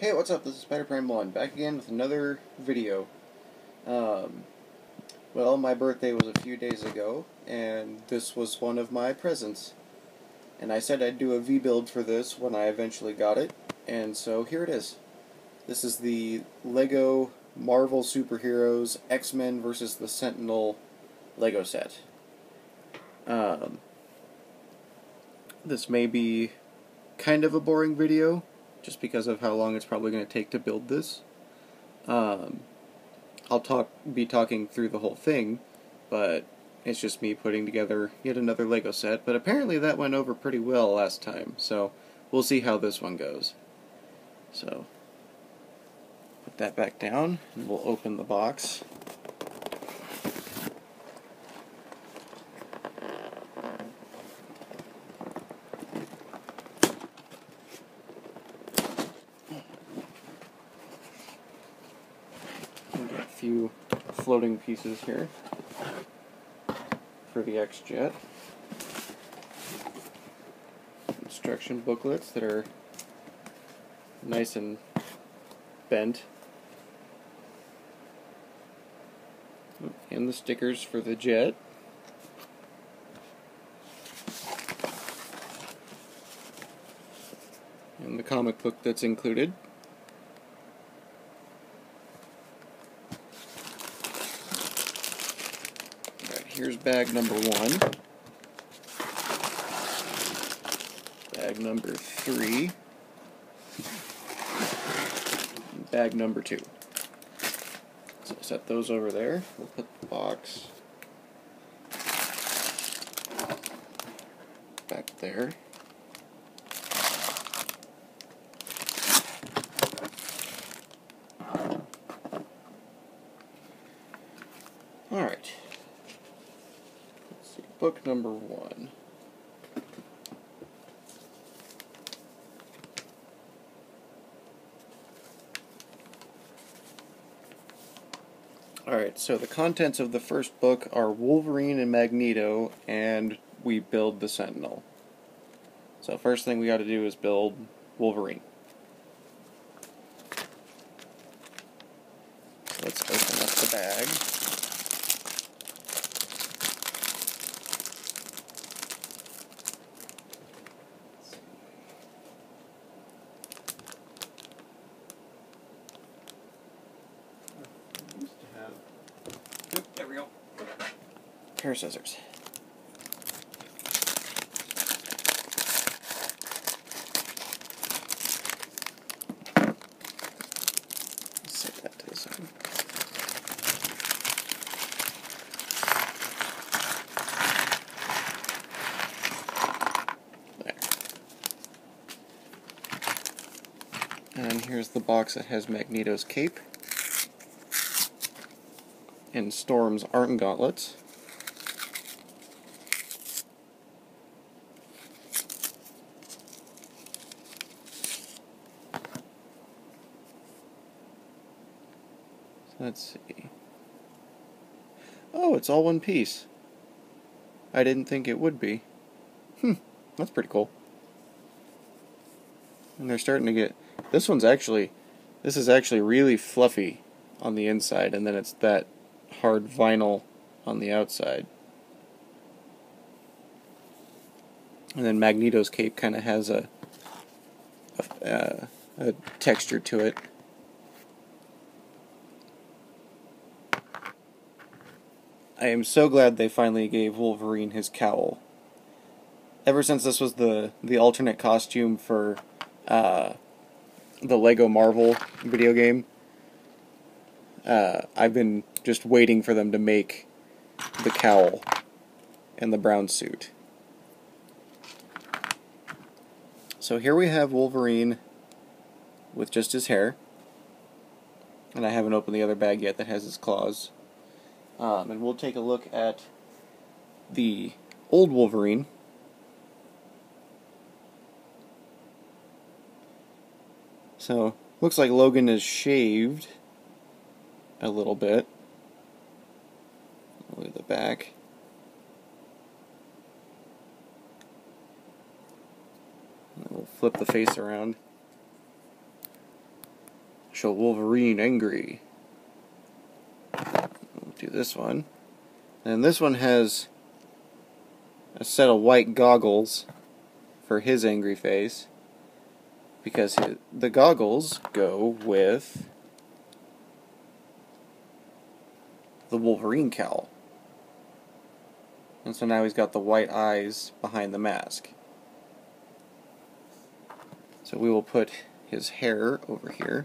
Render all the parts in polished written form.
Hey, what's up? This is Spider Prime 1, back again with another video. Well, my birthday was a few days ago, and this was one of my presents. And I said I'd do a V-build for this when I eventually got it, and so here it is. This is the Lego Marvel Superheroes X-Men vs. the Sentinel Lego set. This may be kind of a boring video, just because of how long it's probably going to take to build this. I'll be talking through the whole thing, but it's just me putting together yet another Lego set, but apparently that went over pretty well last time, so we'll see how this one goes. So, put that back down, and we'll open the box. Got a few floating pieces here for the X-Jet. Instruction booklets that are nice and bent. And the stickers for the jet. And the comic book that's included. Alright, here's bag number 1. Bag number 3. And bag number 2. So set those over there. We'll put the box back there. Alright. Let's see. Book number 1. Alright, so the contents of the first book are Wolverine and Magneto, and we build the Sentinel. So first thing we got to do is build Wolverine. So let's open up the bag. There we go. Pair of scissors. Set that to the side. There. And here's the box that has Magneto's cape and Storm's Arm Gauntlets. So let's see. Oh, it's all one piece. I didn't think it would be. That's pretty cool. And they're starting to get... This is actually really fluffy on the inside, and then it's that hard vinyl on the outside. And then Magneto's cape kind of has a texture to it. I am so glad they finally gave Wolverine his cowl. Ever since this was the alternate costume for the Lego Marvel video game, I've been just waiting for them to make the cowl and the brown suit. So here we have Wolverine with just his hair, and I haven't opened the other bag yet that has his claws. And we'll take a look at the old Wolverine. So, looks like Logan is shaved a little bit. Look at the back. We'll flip the face around. actual Wolverine angry. We'll do this one. And this one has a set of white goggles for his angry face, because the goggles go with the Wolverine cowl. And so now he's got the white eyes behind the mask. So we will put his hair over here.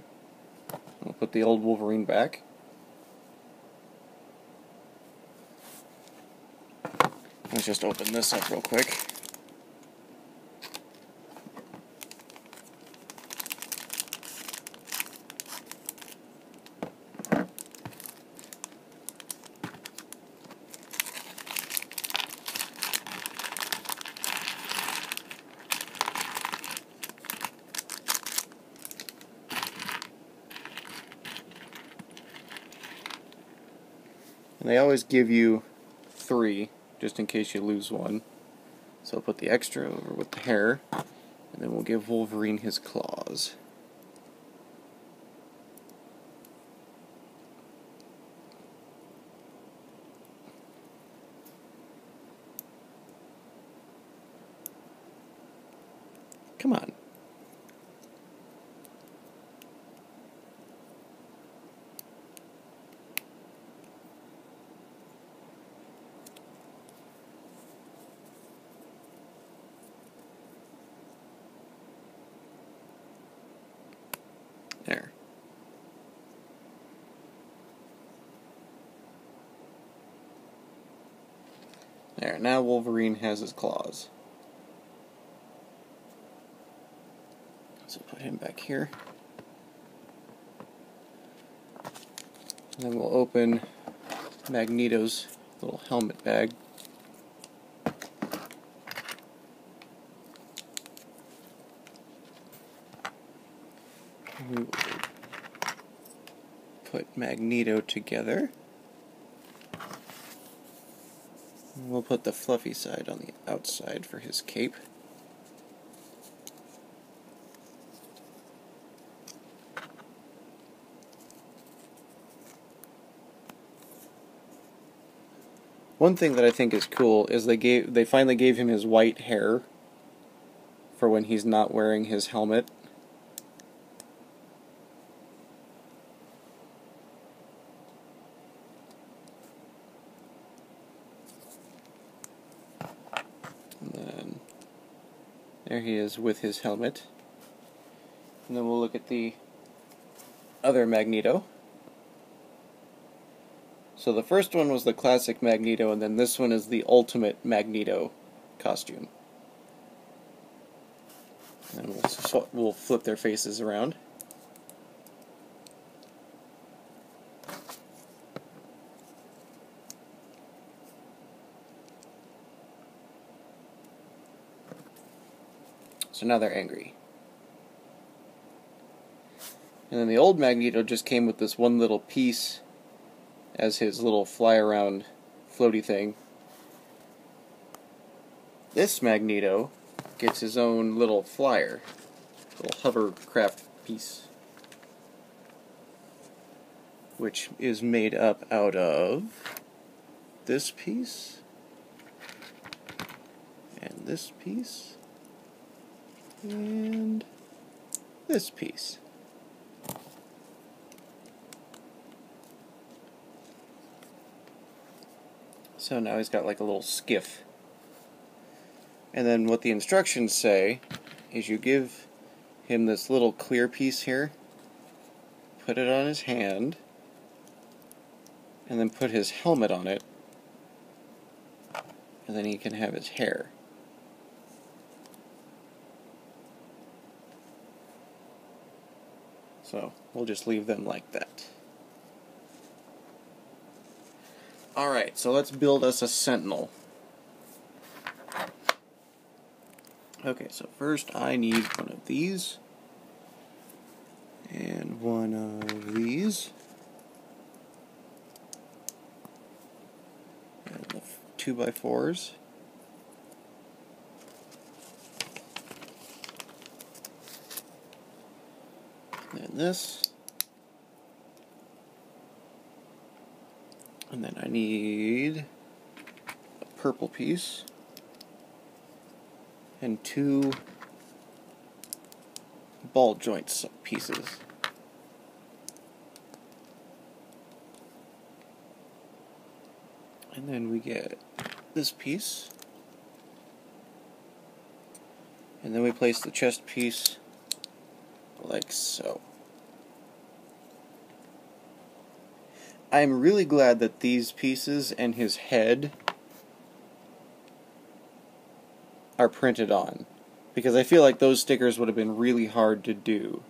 We'll put the old Wolverine back. Let's just open this up real quick. And they always give you 3, just in case you lose one. So I'll put the extra over with the hair, and then we'll give Wolverine his claws. Come on. There. There, now Wolverine has his claws. So put him back here. And then we'll open Magneto's little helmet bag. We will put Magneto together. And we'll put the fluffy side on the outside for his cape. One thing that I think is cool is they finally gave him his white hair for when he's not wearing his helmet. And then there he is with his helmet. And then we'll look at the other Magneto. So the first one was the classic Magneto, and then this one is the ultimate Magneto costume. And we'll flip their faces around. So now they're angry. And then the old Magneto just came with this one little piece as his little fly-around floaty thing. This Magneto gets his own little flyer, little hovercraft piece, which is made up out of this piece, and this piece, and this piece. So now he's got like a little skiff. And then what the instructions say is you give him this little clear piece here, put it on his hand, and then put his helmet on it, and then he can have his hair. So we'll just leave them like that. Alright, so let's build us a Sentinel. Okay, so first I need one of these, and one of these, and the 2x4s, and this, And then I need a purple piece and 2 ball joints pieces. And then we get this piece. And then we place the chest piece like so. I'm really glad that these pieces and his head are printed on, because I feel like those stickers would have been really hard to do,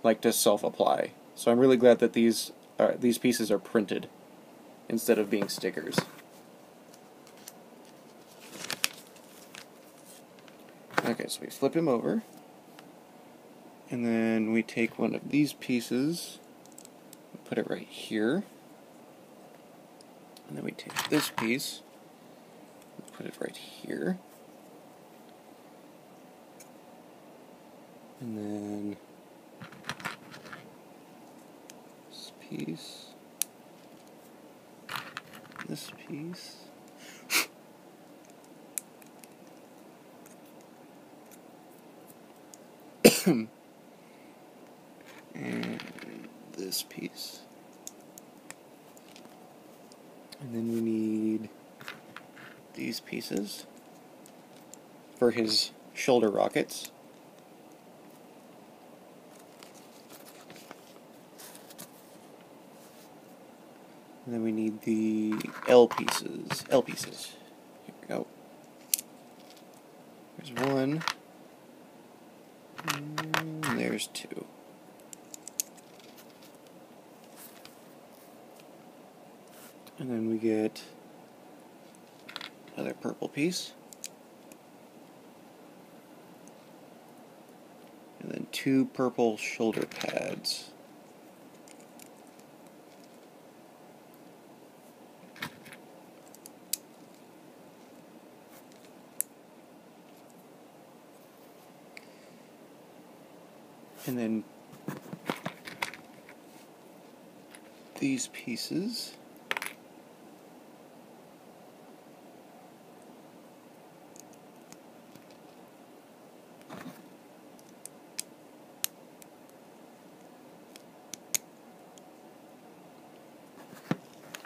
like to self-apply. So I'm really glad that these pieces are printed instead of being stickers. Okay, so we flip him over, and then we take one of these pieces, put it right here, and then we take this piece, and put it right here, and then this piece, this piece, and this piece. And then we need these pieces for his shoulder rockets. And then we need the L pieces. Here we go. There's 1. And there's 2. And then we get another purple piece. And then 2 purple shoulder pads. And then these pieces.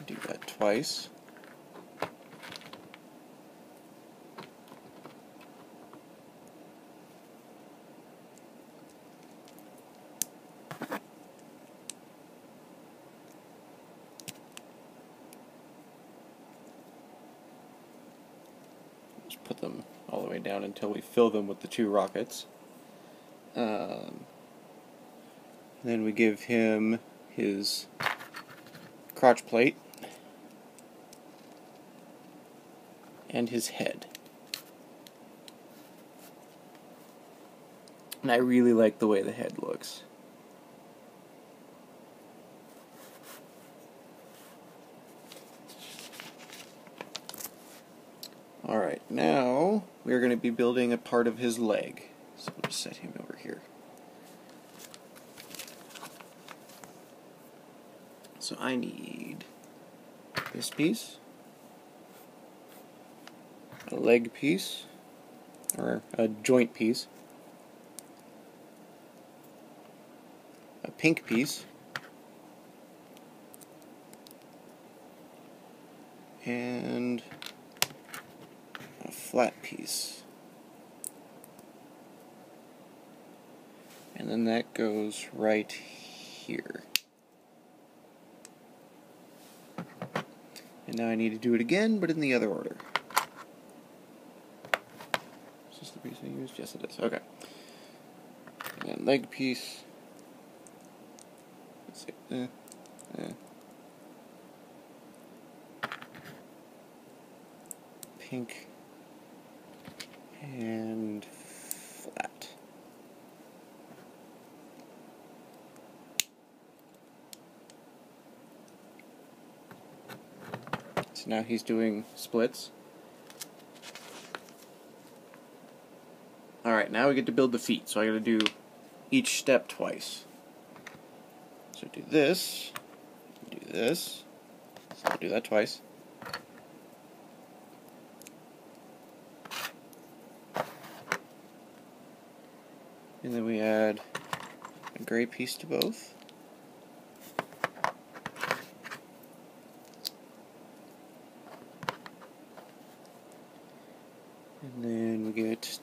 Do that twice. Just put them all the way down until we fill them with the 2 rockets. Then we give him his crotch plate and his head. And I really like the way the head looks. Alright, now we're going to be building a part of his leg. So we'll just set him over here. So I need this piece, a leg piece, or a joint piece, a pink piece, and a flat piece. And then that goes right here. And now I need to do it again, but in the other order. Is this the piece I used? Yes, it is. Okay. And then leg piece. Let's see. Pink. And flat. So now he's doing splits. Alright, now we get to build the feet, so I gotta do each step twice. So do this, I'll do that twice. And then we add a gray piece to both. And then we get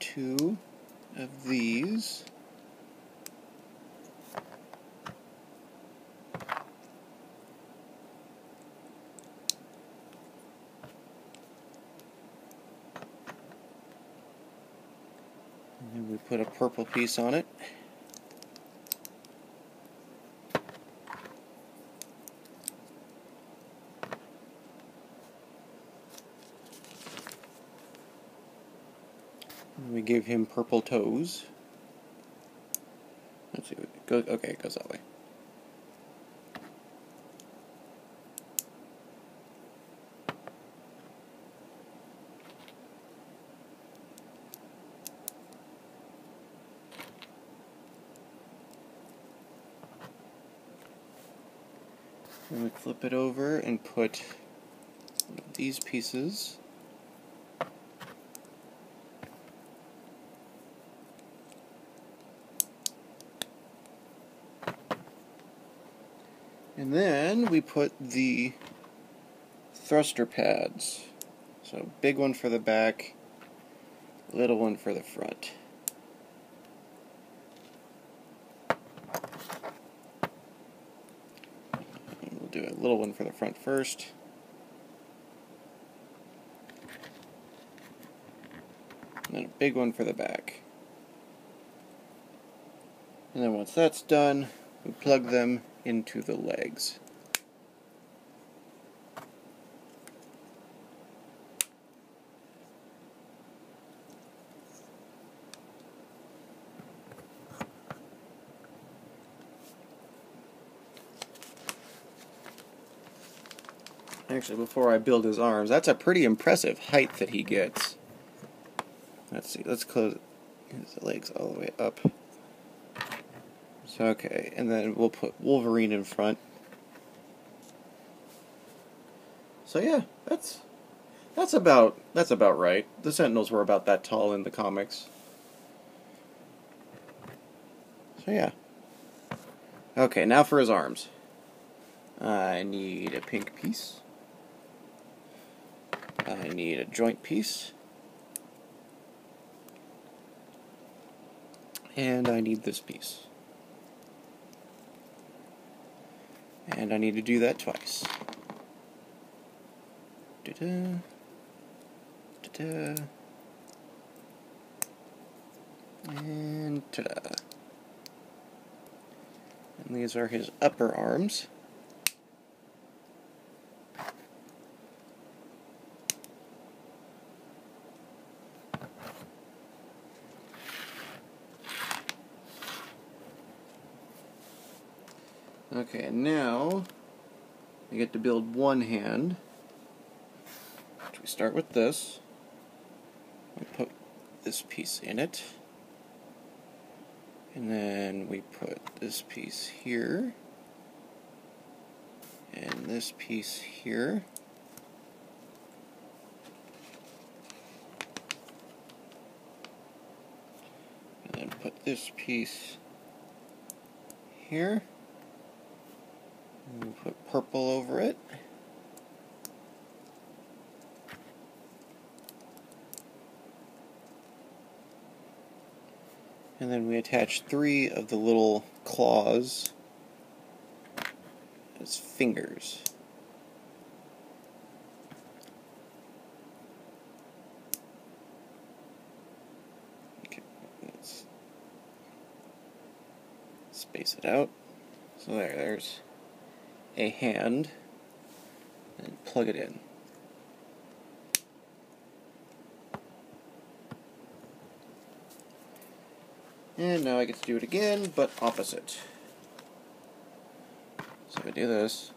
2 of these. And then we put a purple piece on it. And we give him purple toes. Let's see, it goes, okay, it goes that way. And we flip it over and put these pieces. And then we put the thruster pads. So big one for the back, little one for the front. And we'll do a little one for the front first. And then a big one for the back. And then once that's done, we plug them into the legs. Actually, before I build his arms, that's a pretty impressive height that he gets. Let's see, let's close his legs all the way up. So, okay, and then we'll put Wolverine in front. So yeah, that's about right. The Sentinels were about that tall in the comics. So yeah. Okay, now for his arms. I need a pink piece. I need a joint piece. And I need this piece. And I need to do that twice. Da-da. Ta-da. And ta-da. And these are his upper arms. Okay, and now I get to build one hand. We start with this. We put this piece in it. And then we put this piece here. And this piece here. And then put this piece here. And we'll put purple over it. And then we attach 3 of the little claws as fingers. Okay, let's space it out. So there's a hand, and plug it in. And now I get to do it again, but opposite. So we do this.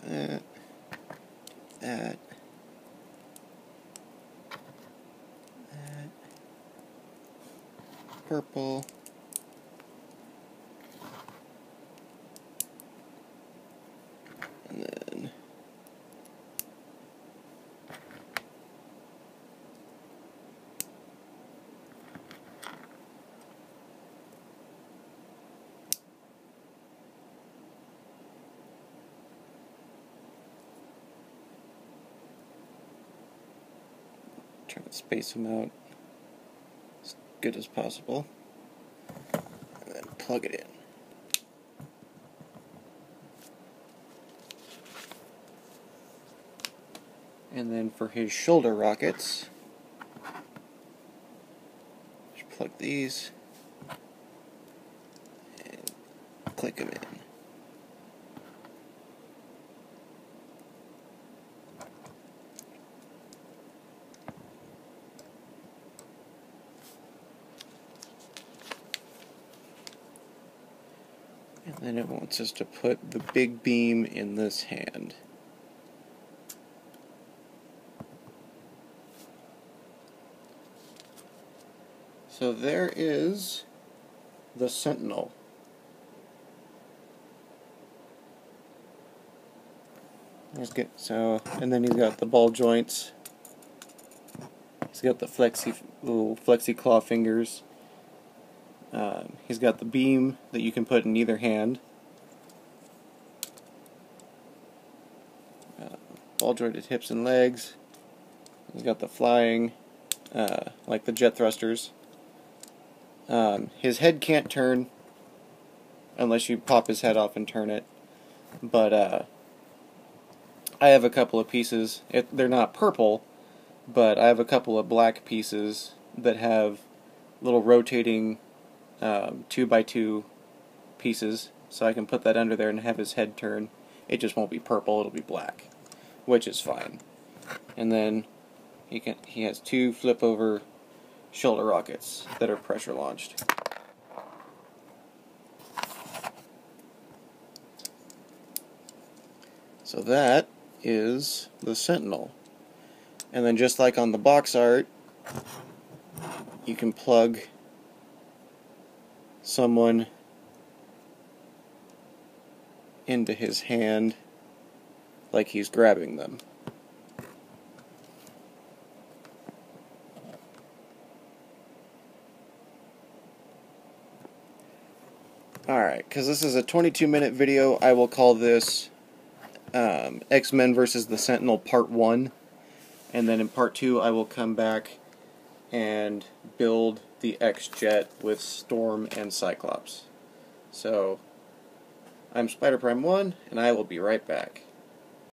That. That. That. Purple. Try to space them out as good as possible. And then plug it in. And then for his shoulder rockets, just plug these and click them in. And then it wants us to put the big beam in this hand. So there is the Sentinel. And then he's got the ball joints. He's got the little flexi claw fingers. He's got the beam that you can put in either hand. Ball jointed hips and legs. He's got the flying, like the jet thrusters. His head can't turn unless you pop his head off and turn it. But I have a couple of pieces. They're not purple, but I have a couple of black pieces that have little rotating 2x2 pieces, so I can put that under there and have his head turn. It just won't be purple, it'll be black, which is fine. And then he has 2 flip over shoulder rockets that are pressure launched. So that is the Sentinel. And then just like on the box art, you can plug someone into his hand like he's grabbing them. Alright, because this is a 22-minute video, I will call this X-Men vs. the Sentinel Part 1. And then in Part 2 I will come back and build the X-Jet with Storm and Cyclops. So, I'm Spider Prime 1, and I will be right back.